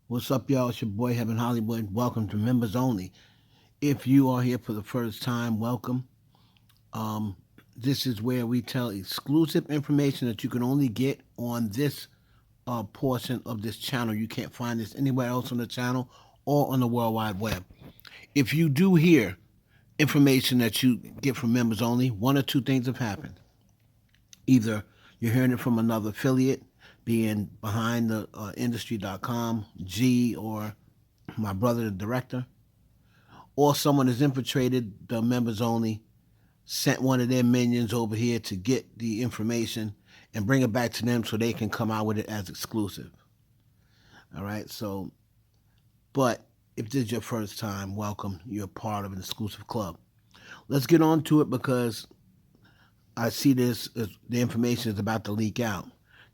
What's up, y'all? It's your boy Heaven Hollywood. Welcome to Members Only. If you are here for the first time, welcome. Um, this is where we tell exclusive information that you can only get on this portion of this channel. You can't find this anywhere else on the channel or on the World Wide Web. If you do hear information that you get from Members Only, one or two things have happened. Either you're hearing it from another affiliate, being behind the industry.com, G, or my brother, the director, or someone has infiltrated the Members Only, sent one of their minions over here to get the information and bring it back to them so they can come out with it as exclusive. All right, so, but if this is your first time, welcome. You're part of an exclusive club. Let's get on to it because I see this as the information is about to leak out.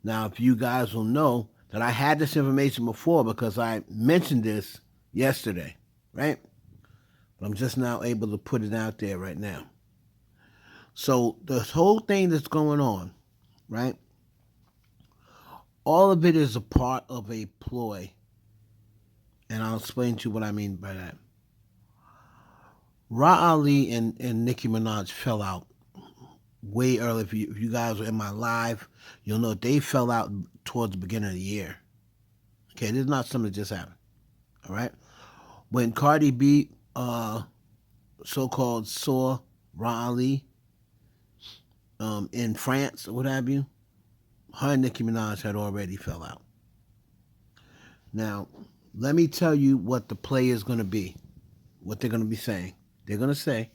Now, if you guys will know that I had this information before because I mentioned this yesterday, right? But I'm just now able to put it out there right now. So the whole thing that's going on, right? All of it is a part of a ploy. And I'll explain to you what I mean by that. Ra Ali and Nicki Minaj fell out way early. If you guys were in my live, you'll know they fell out towards the beginning of the year. Okay, this is not something that just happened. All right? When Cardi B so-called saw Ra Ali in France or what have you, her and Nicki Minaj had already fell out. Now, let me tell you what the play is going to be, what they're going to be saying. They're going to say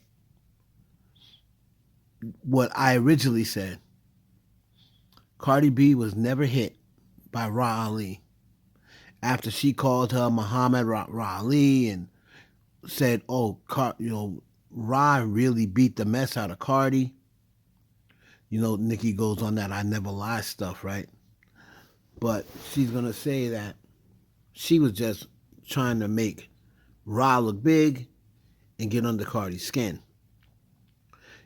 what I originally said. Cardi B was never hit by Ra Ali after she called her Muhammad Ra Ali and said, "Oh, Ra really beat the mess out of Cardi." Nikki goes on that "I never lie" stuff, right? But she's gonna say that she was just trying to make Ra look big and get under Cardi's skin.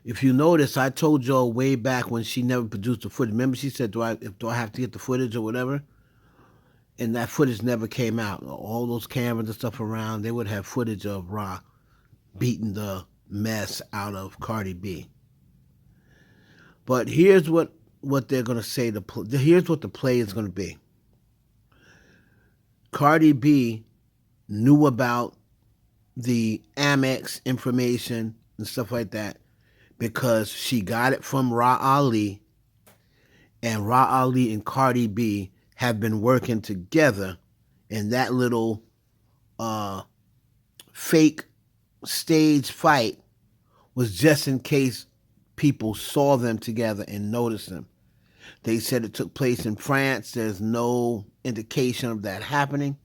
If you notice, I told y'all way back when she never produced the footage. Remember, she said, "Do I have to get the footage or whatever?" And that footage never came out. All those cameras and stuff around, they would have footage of Ra beating the mess out of Cardi B. But here's what they're gonna say. Here's what the play is gonna be. Cardi B knew about the Amex information and stuff like that because she got it from Ra Ali, and Ra Ali and Cardi B have been working together, and that little fake stage fight was just in case people saw them together and noticed them. They said it took place in France. There's no indication of that happening.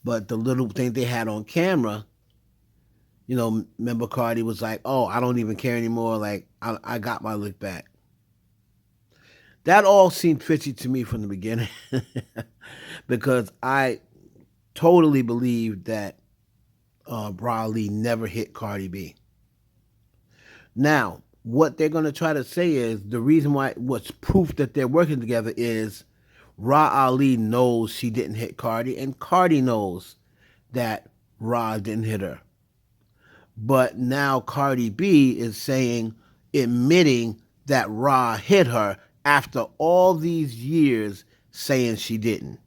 But the little thing they had on camera, remember Cardi was like, "Oh, I don't even care anymore. Like, I got my look back." That all seemed fishy to me from the beginning because I totally believed that Ra Ali never hit Cardi B. Now, what they're going to try to say is the reason why, what's proof that they're working together is Ra Ali knows she didn't hit Cardi, and Cardi knows that Ra didn't hit her. But now Cardi B is admitting that Ra hit her after all these years saying she didn't.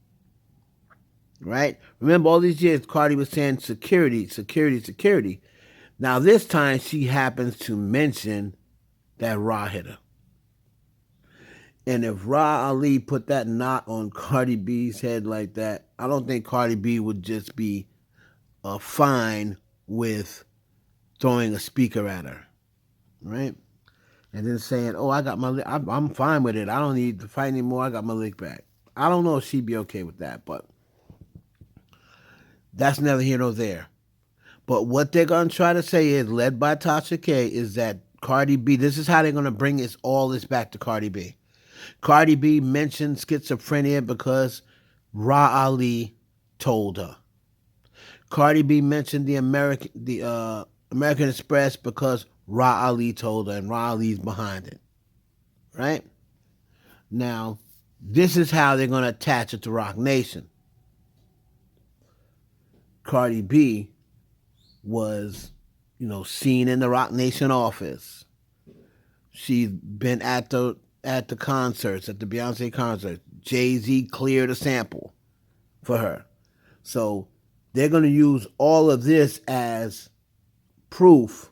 Right? Remember all these years Cardi was saying security, security, security. Now this time she happens to mention that Ra hit her. And if Ra Ali put that knot on Cardi B's head like that, I don't think Cardi B would just be fine with throwing a speaker at her, right? And then saying, "Oh, I'm fine with it. I don't need to fight anymore. I got my lick back." I don't know if she'd be okay with that, but that's neither here nor there. But what they're going to try to say is, led by Tasha K, is that Cardi B, this is how they're going to bring all this back to Cardi B. Cardi B mentioned schizophrenia because Ra Ali told her. Cardi B mentioned the American Express because Ra Ali told her, and Ra Ali's behind it. Right? Now, this is how they're going to attach it to Roc Nation. Cardi B was, seen in the Rock Nation office. She's been at the concerts, at the Beyonce concert. Jay-Z cleared a sample for her. So they're going to use all of this as proof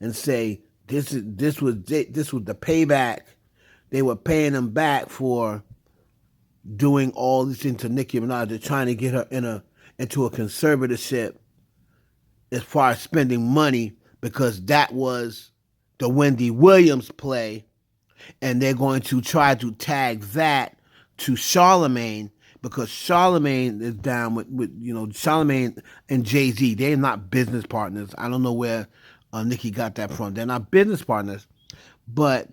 and say this was the payback. They were paying them back for doing all these things to Nicki Minaj. They're trying to get her into a conservatorship as far as spending money, because that was the Wendy Williams play, and they're going to try to tag that to Charlemagne, because Charlemagne is down with Charlemagne and Jay-Z. They're not business partners. I don't know where Nicki got that from. They're not business partners, but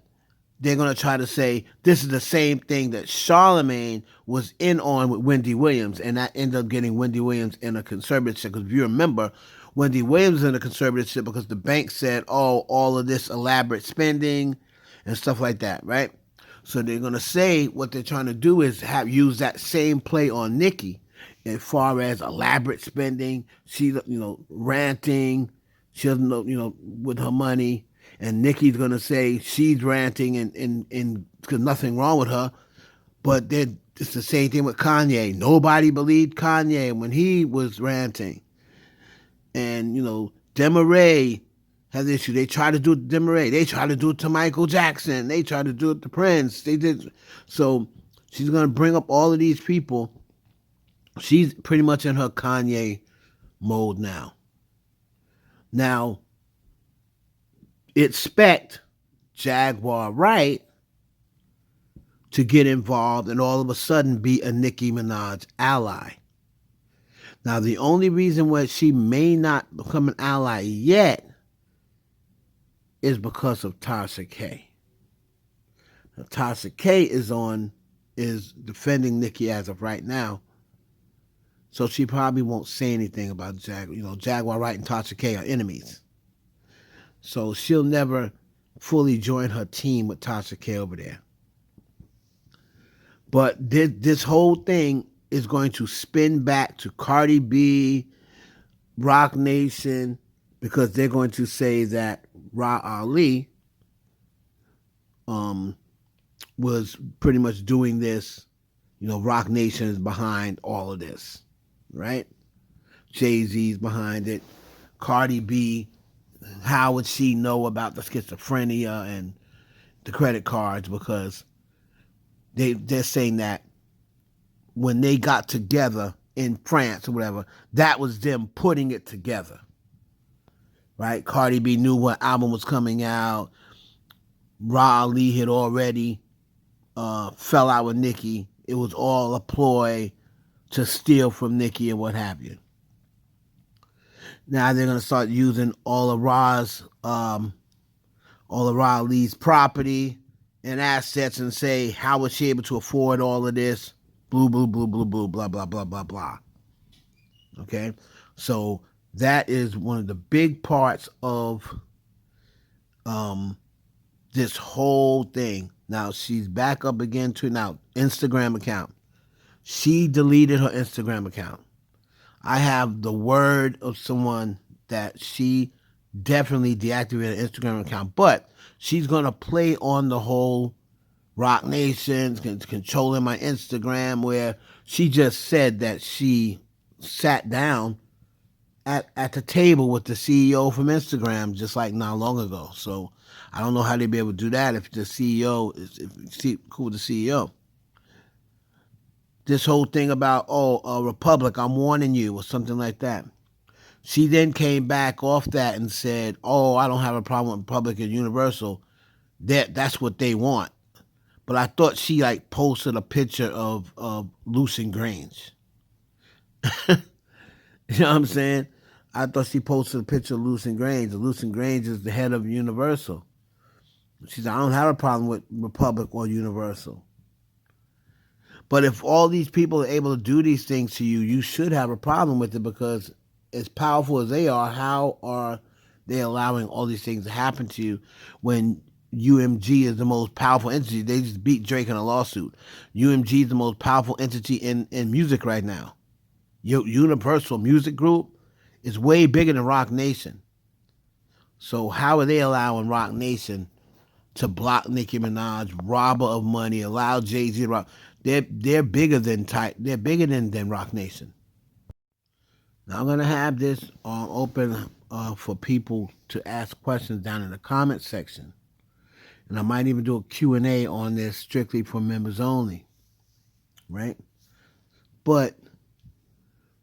they're going to try to say this is the same thing that Charlemagne was in on with Wendy Williams, and that ended up getting Wendy Williams in a conservatorship. Because if you remember, Wendy Williams was in a conservatorship because the bank said, oh, all of this elaborate spending and stuff like that, right? So they're going to say what they're trying to do is use that same play on Nicki as far as elaborate spending. She, ranting. She doesn't know, with her money. And Nicki's going to say she's ranting and there's nothing wrong with her. But it's the same thing with Kanye. Nobody believed Kanye when he was ranting. And, Demaray has issue. They try to do it to Demaray. They try to do it to Michael Jackson. They try to do it to Prince. They did. So she's going to bring up all of these people. She's pretty much in her Kanye mode now. Now, expect Jaguar Wright to get involved and all of a sudden be a Nicki Minaj ally. Now, the only reason why she may not become an ally yet is because of Tasha K. Now, Tasha K is defending Nicki as of right now, so she probably won't say anything about Jaguar Wright and Tasha K are enemies. So she'll never fully join her team with Tasha K over there. But this whole thing is going to spin back to Cardi B, Rock Nation, because they're going to say that Ra Ali was pretty much doing this. Rock Nation is behind all of this, right? Jay-Z's behind it. Cardi B, how would she know about the schizophrenia and the credit cards? Because they're saying that when they got together in France or whatever, that was them putting it together, right? Cardi B knew what album was coming out. Ra Ali had already fell out with Nicki. It was all a ploy to steal from Nicki and what have you. Now they're going to start using all of Ra Ali's property and assets and say, how was she able to afford all of this? Blue, blue, blue, blue, blue, blah, blah, blah, blah, blah. Okay? So that is one of the big parts of this whole thing. Now, she's back up again to Instagram account. She deleted her Instagram account. I have the word of someone that she definitely deactivated her Instagram account, but she's going to play on the whole Rock Nation's controlling my Instagram, where she just said that she sat down at the table with the CEO from Instagram just like not long ago. So I don't know how they'd be able to do that if the CEO is cool with the CEO. This whole thing about, Republic, I'm warning you, or something like that. She then came back off that and said, I don't have a problem with Republic and Universal. That's what they want. But I thought she posted a picture of Lucien Grange. You know what I'm saying? I thought she posted a picture of Lucien Grange. Lucien Grange is the head of Universal. She said, I don't have a problem with Republic or Universal. But if all these people are able to do these things to you, you should have a problem with it, because as powerful as they are, how are they allowing all these things to happen to you when UMG is the most powerful entity? They just beat Drake in a lawsuit. UMG is the most powerful entity in music right now. Universal Music Group, It's way bigger than Rock Nation. So how are they allowing Rock Nation to block Nicki Minaj, rob her of money, allow Jay-Z to rob? They're bigger than they're bigger than Rock Nation. Now I'm gonna have this open for people to ask questions down in the comment section, and I might even do a Q&A on this strictly for members only, right? But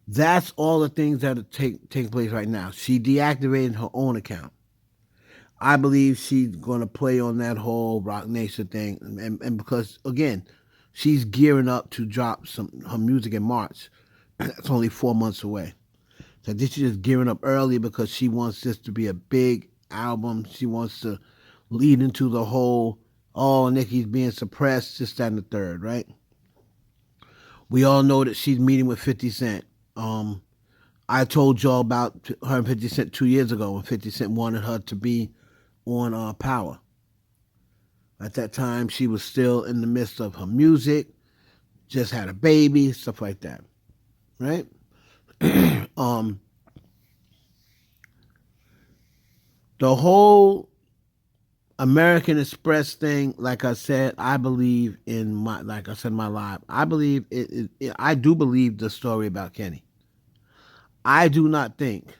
that's all the things that are taking place right now. She deactivated her own account. I believe she's going to play on that whole Rock Nation thing, and because again, she's gearing up to drop her music in March. It's only 4 months away. So this is just gearing up early because she wants this to be a big album. She wants to lead into the whole, oh, Nicki's being suppressed, this, that, and the third, right? We all know that she's meeting with 50 Cent. I told y'all about her and 50 Cent 2 years ago when 50 Cent wanted her to be on Power. At that time, she was still in the midst of her music, just had a baby, stuff like that, right? The whole American Express thing, like I said, I believe in like I said in my live, I believe I do believe the story about Kenny. I do not think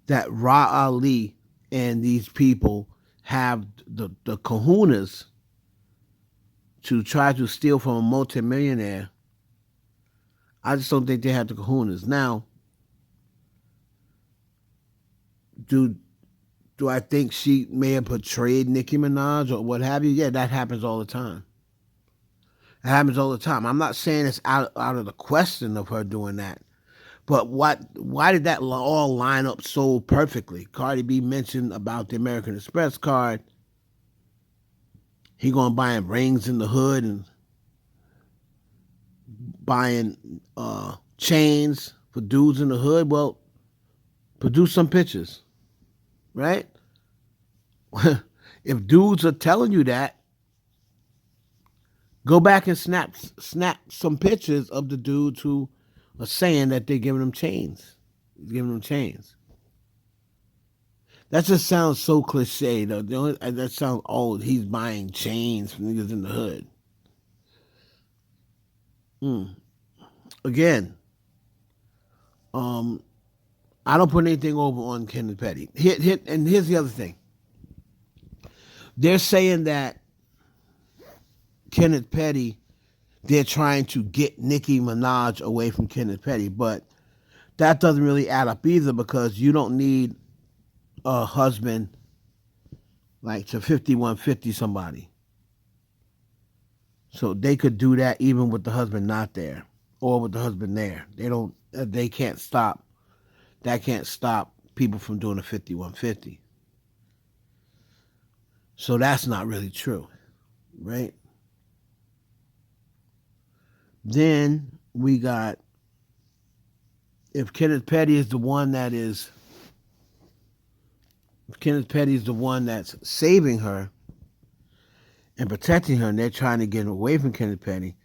that Ra Ali and these people have the kahunas to try to steal from a multimillionaire. I just don't think they have the kahunas. Now, do I think she may have portrayed Nicki Minaj or what have you? Yeah, that happens all the time. It happens all the time. I'm not saying it's out of the question of her doing that. But why did that all line up so perfectly? Cardi B mentioned about the American Express card. He going buying rings in the hood and buying chains for dudes in the hood. Well, produce some pictures, right? If dudes are telling you that, go back and snap some pictures of the dudes who are saying that they're giving them chains. Giving them chains. That just sounds so cliche, though. That sounds old. He's buying chains from niggas in the hood. Again, I don't put anything over on Kenneth Petty. And here's the other thing. They're saying that Kenneth Petty, they're trying to get Nicki Minaj away from Kenneth Petty, but that doesn't really add up either because you don't need a husband like to 5150 somebody. So they could do that even with the husband not there or with the husband there. They can't stop. That can't stop people from doing a 5150. So that's not really true, right? Then we got, if Kenneth Petty is the one that's saving her and protecting her, and they're trying to get away from Kenneth Petty,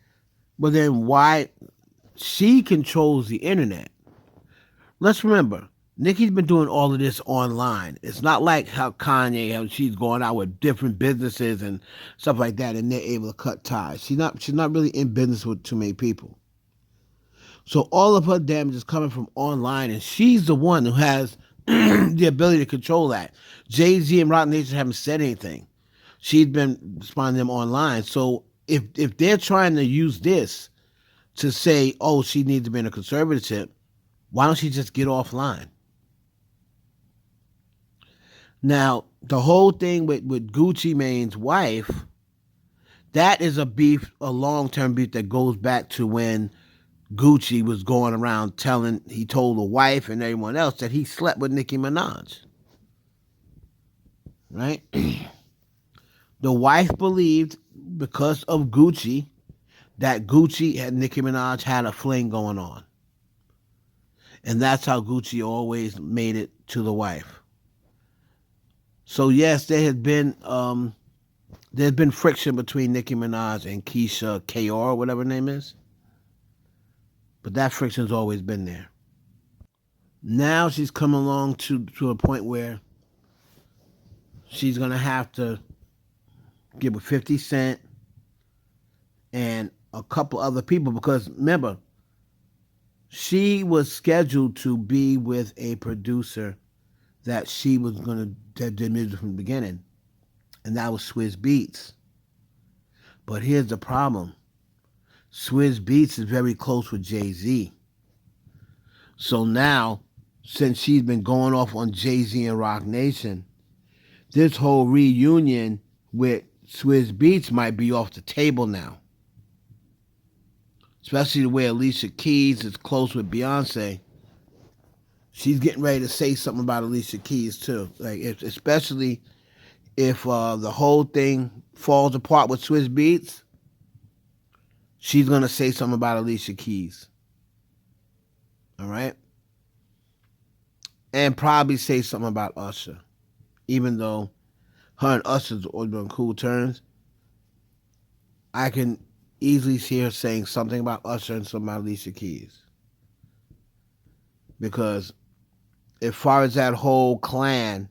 well then why? She controls the internet. Let's remember, Nicki's been doing all of this online. It's not like how Kanye, how she's going out with different businesses and stuff like that, and they're able to cut ties. She's not really in business with too many people. So all of her damage is coming from online, and she's the one who has the ability to control that. Jay-Z and Rock Nation haven't said anything. She's been responding to them online. So if they're trying to use this to say, oh, she needs to be in a conservatorship, why don't she just get offline? Now, the whole thing with Gucci Mane's wife, that is a beef, a long-term beef that goes back to when Gucci was going around he told the wife and everyone else that he slept with Nicki Minaj. Right? The wife believed, because of Gucci, that Gucci and Nicki Minaj had a fling going on. And that's how Gucci always made it to the wife. So yes, there's been friction between Nicki Minaj and Keisha Kayor, whatever her name is. But that friction's always been there. Now she's come along to a point where she's gonna have to give with 50 Cent and a couple other people because remember, she was scheduled to be with a producer that she was gonna that did music from the beginning, and that was Swizz Beatz. But here's the problem: Swizz Beatz is very close with Jay Z. So now, since she's been going off on Jay Z and Rock Nation, this whole reunion with Swizz Beatz might be off the table now. Especially the way Alicia Keys is close with Beyonce. She's getting ready to say something about Alicia Keys too. Especially if the whole thing falls apart with Swizz Beatz, she's gonna say something about Alicia Keys. All right, and probably say something about Usher, even though her and Usher's always been on cool terms. I can easily see her saying something about Usher and something about Alicia Keys because as far as that whole clan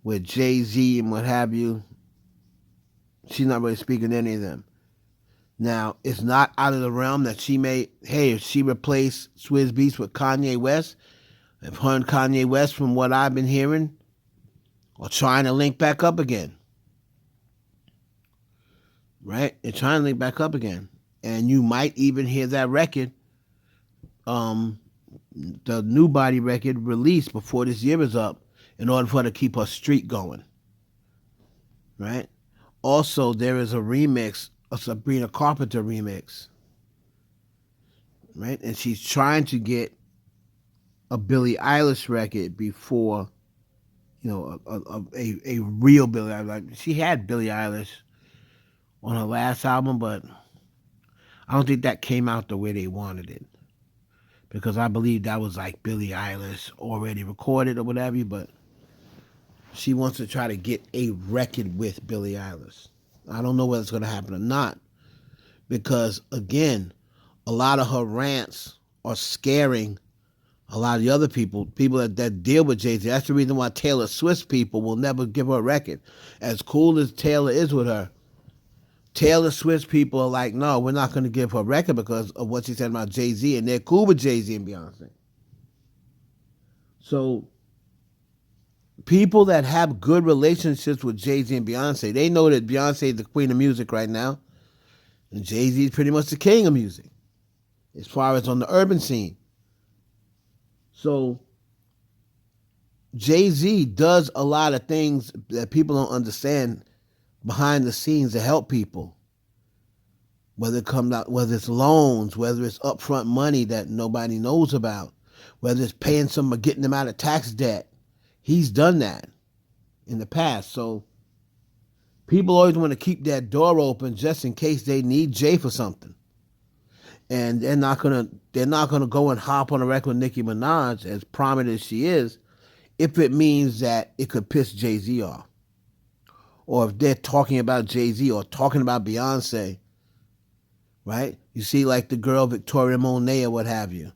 with Jay-Z and what have you, she's not really speaking to any of them. Now, it's not out of the realm that she may, hey, if she replaced Swizz Beatz with Kanye West, if her and Kanye West, from what I've been hearing, are trying to link back up again. Right? They're trying to link back up again. And you might even hear that record, the New Body record, released before this year is up in order for her to keep her streak going. Right? Also, there is a remix, a Sabrina Carpenter remix. Right? And she's trying to get a Billie Eilish record before, a real Billie Eilish. Like, she had Billie Eilish on her last album, but I don't think that came out the way they wanted it. Because I believe that was like Billie Eilish already recorded or whatever, but she wants to try to get a record with Billie Eilish. I don't know whether it's going to happen or not. Because, again, a lot of her rants are scaring a lot of the other people that deal with Jay-Z. That's the reason why Taylor Swift's people will never give her a record. As cool as Taylor is with her, Taylor Swift's people are like, no, we're not going to give her a record because of what she said about Jay-Z, and they're cool with Jay-Z and Beyonce. So people that have good relationships with Jay-Z and Beyonce, they know that Beyonce is the queen of music right now, and Jay-Z is pretty much the king of music as far as on the urban scene. So Jay-Z does a lot of things that people don't understand behind the scenes to help people. Whether it's loans, whether it's upfront money that nobody knows about, whether it's paying someone, getting them out of tax debt. He's done that in the past. So people always want to keep that door open just in case they need Jay for something. And they're not gonna go and hop on a record with Nicki Minaj, as prominent as she is, if it means that it could piss Jay-Z off. Or if they're talking about Jay-Z or talking about Beyonce, right? You see, like the girl Victoria Monet or what have you.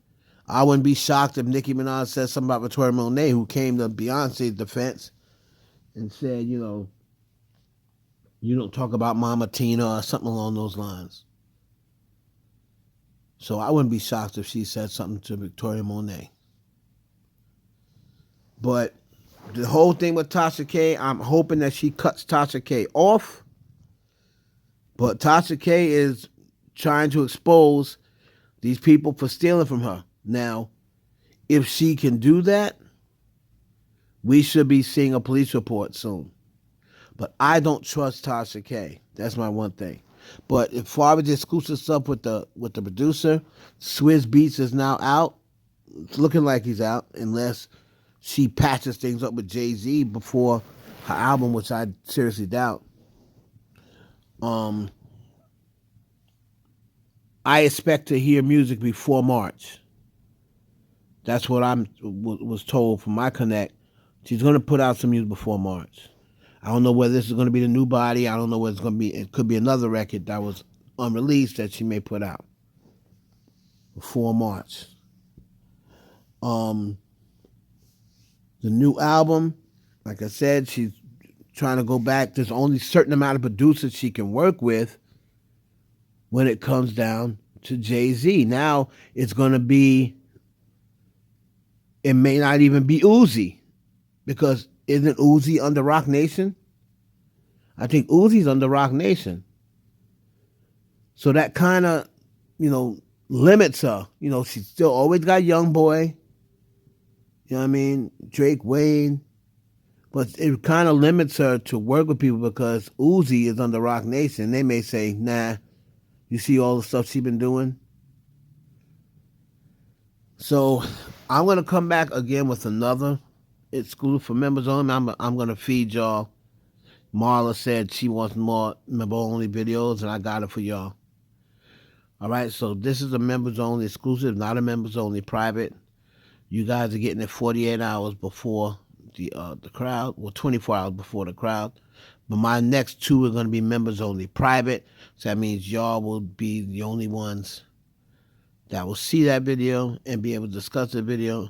I wouldn't be shocked if Nicki Minaj said something about Victoria Monet, who came to Beyonce's defense and said, you don't talk about Mama Tina or something along those lines. So I wouldn't be shocked if she said something to Victoria Monet. But the whole thing with Tasha K, I'm hoping that she cuts Tasha K off. But Tasha K is trying to expose these people for stealing from her. Now, if she can do that, we should be seeing a police report soon. But I don't trust Tasha K. That's my one thing. But as far as the exclusive stuff with the producer, Swizz Beatz is now out. It's looking like he's out, unless she patches things up with Jay-Z before her album, which I seriously doubt. I expect to hear music before March. That's what I was told from my connect. She's going to put out some music before March. I don't know whether this is going to be the New Body. I don't know whether it's going to be. It could be another record that was unreleased that she may put out before March. Um, the new album, like I said, she's trying to go back. There's only a certain amount of producers she can work with when it comes down to Jay-Z. Now it's going to be, it may not even be Uzi, because isn't Uzi under Rock Nation? I think Uzi's under Rock Nation. So that kind of, limits her. She's still always got Young Boy, you know what I mean? Drake, Wayne. But it kind of limits her to work with people because Uzi is under Rock Nation. They may say, nah, you see all the stuff she's been doing? So I'm going to come back again with another exclusive for members only. I'm going to feed y'all. Marla said she wants more member only videos, and I got it for y'all. All right, so this is a members only exclusive, not a members only private. You guys are getting it 48 hours before the crowd, well, 24 hours before the crowd. But my next two are going to be members only private. So that means y'all will be the only ones that will see that video and be able to discuss the video.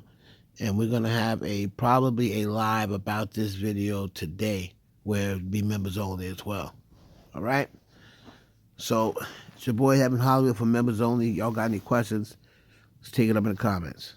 And we're going to have probably a live about this video today where it'll be members only as well. All right? So it's your boy Heaven Hollywood for members only. Y'all got any questions? Let's take it up in the comments.